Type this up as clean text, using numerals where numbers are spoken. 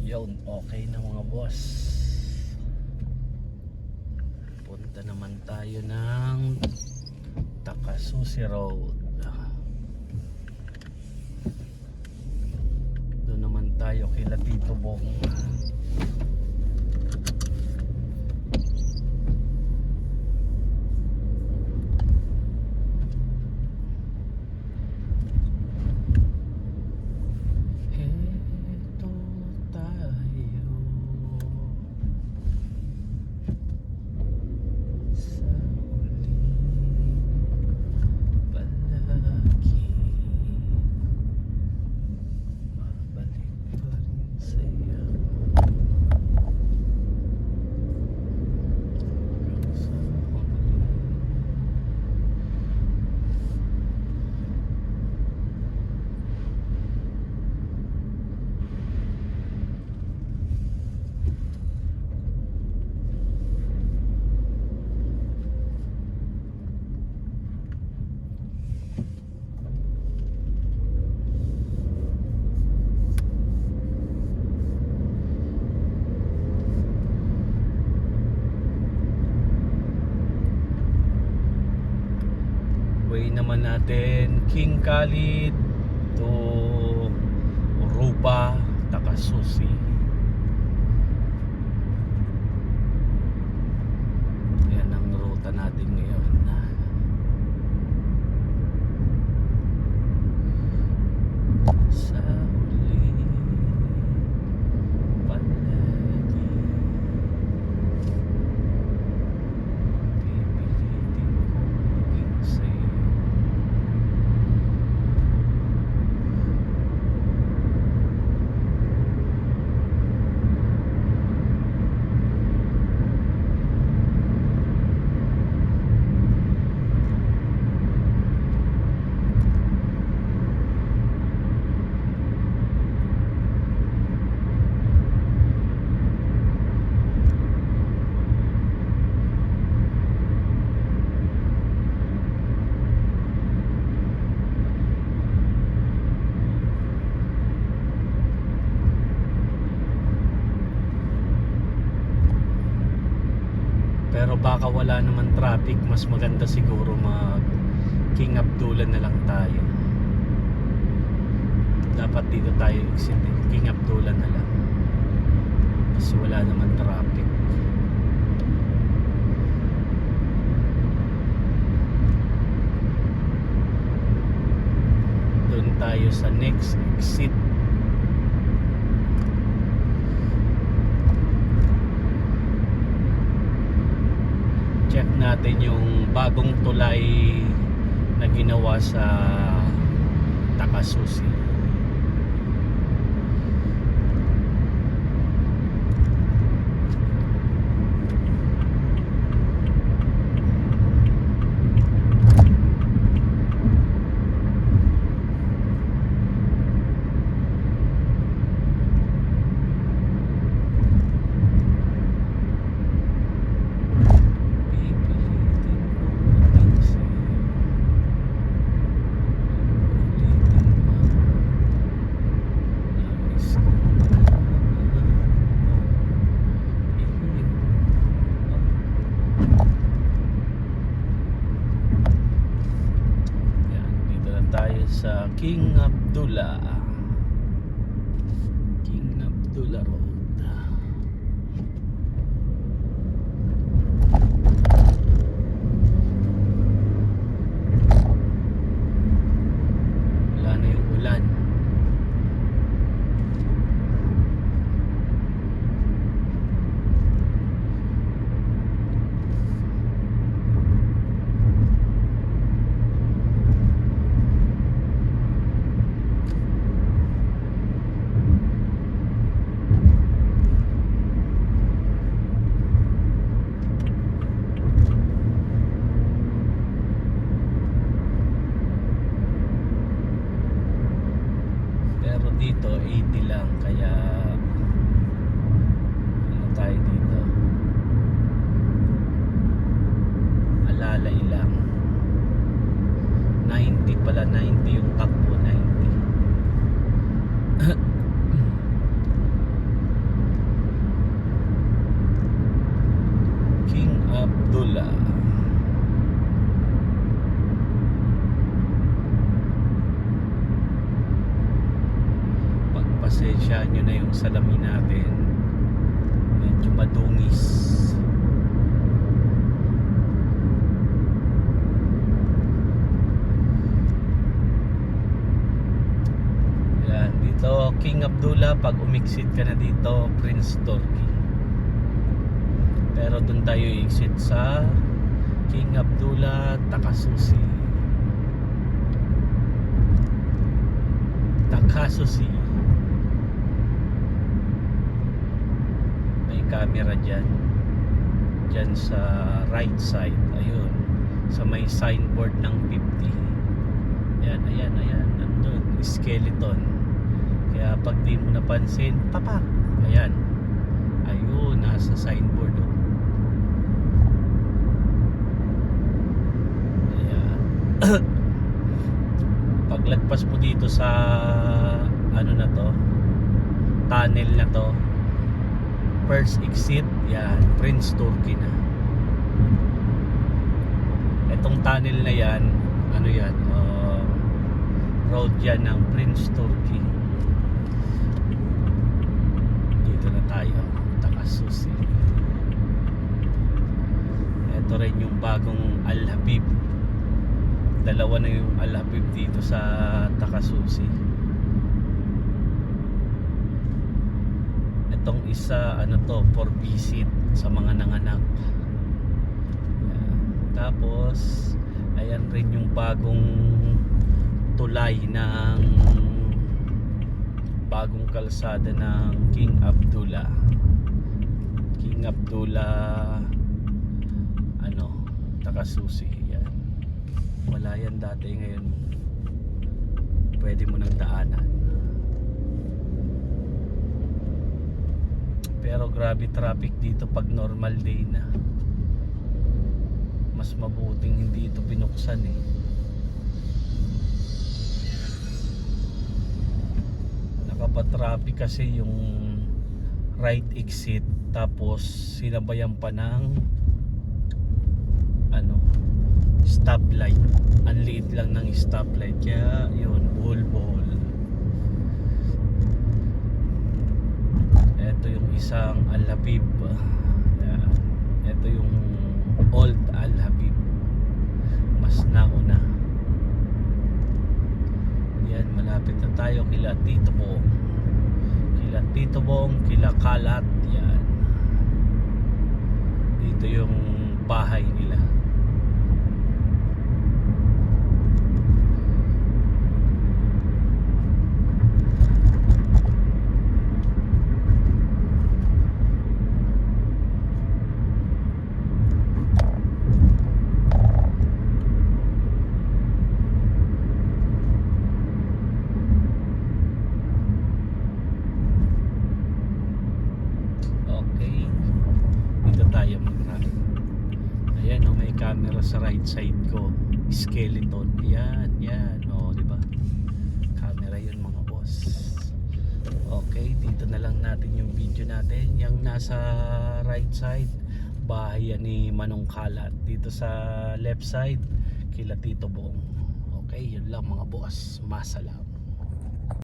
Yun, okay na mga boss. Punta naman tayo ng Takasusi Road. Doon naman tayo kila Tito Bong. Way naman natin King Khalid to Rupa, Takasusi. Yan ang ruta natin ngayon. Sa huli palagi pipilitin ko maging sa'yo. Pero baka wala naman traffic, mas maganda siguro mag King Abdullah na lang tayo. Dapat dito tayo exit eh. King Abdullah na lang kasi wala naman traffic. Doon tayo sa next exit. Check natin yung bagong tulay na ginawa sa Takasusi. Sa King Abdullah Road. Wala na yung ulan. Dito 80 lang, kaya ano tayo dito, alalay lang. 90 pala, 90 yung takbo, 90. pagpasensyahan nyo na yung salamin natin, medyo madungis. Yan, dito King Abdullah. Pag umiksit ka na dito, Prince Turkey. Pero dun tayo i-exit sa King Abdullah Takasusi. May camera dyan sa right side, ayun, sa may signboard ng 50. Ayan, nandun, skeleton. Kaya pag di mo napansin, papak, ayan, ayun, nasa signboard. Ayan. Paglagpas mo dito sa ano na to, tunnel na to, first exit, yan, Prince Turkey na. Etong tunnel na yan, ano yan, road yan ng Prince Turkey. Dito na tayo, Takasusi. Ito rin yung bagong Al Habib. Dalawa na yung Al Habib dito sa Takasusi. Itong isa, ano to, for visit sa mga nanganak. Ayan. Tapos ayan rin yung bagong tulay ng bagong kalsada ng King Abdullah. Takasusi. Yan, wala yan dati, ngayon pwede mo nang daanan. Pero grabe traffic dito pag normal day na. Mas mabuting hindi ito binuksan eh. Nakapatraffic kasi yung right exit, tapos sinabayan pa ng ano, stoplight. Ang liit lang ng stoplight, kaya yun, buhol-buhol. Ito yung isang Al Habib. Ito yung old Al Habib, mas nauna. Yan, malapit na tayo kila Tito Bong, kila Kalat. Yan, dito yung bahay nila. Tayo mag-ride. Ayan, oh, may camera sa right side ko, skeleton. Yan, oh, di ba? Camera 'yun, mga boss. Okay, dito na lang natin yung video natin. Yang nasa right side, bahay yan ni Manong Kalat. Dito sa left side, kila Tito Bong. Okay, yun lang, mga boss. Masalam.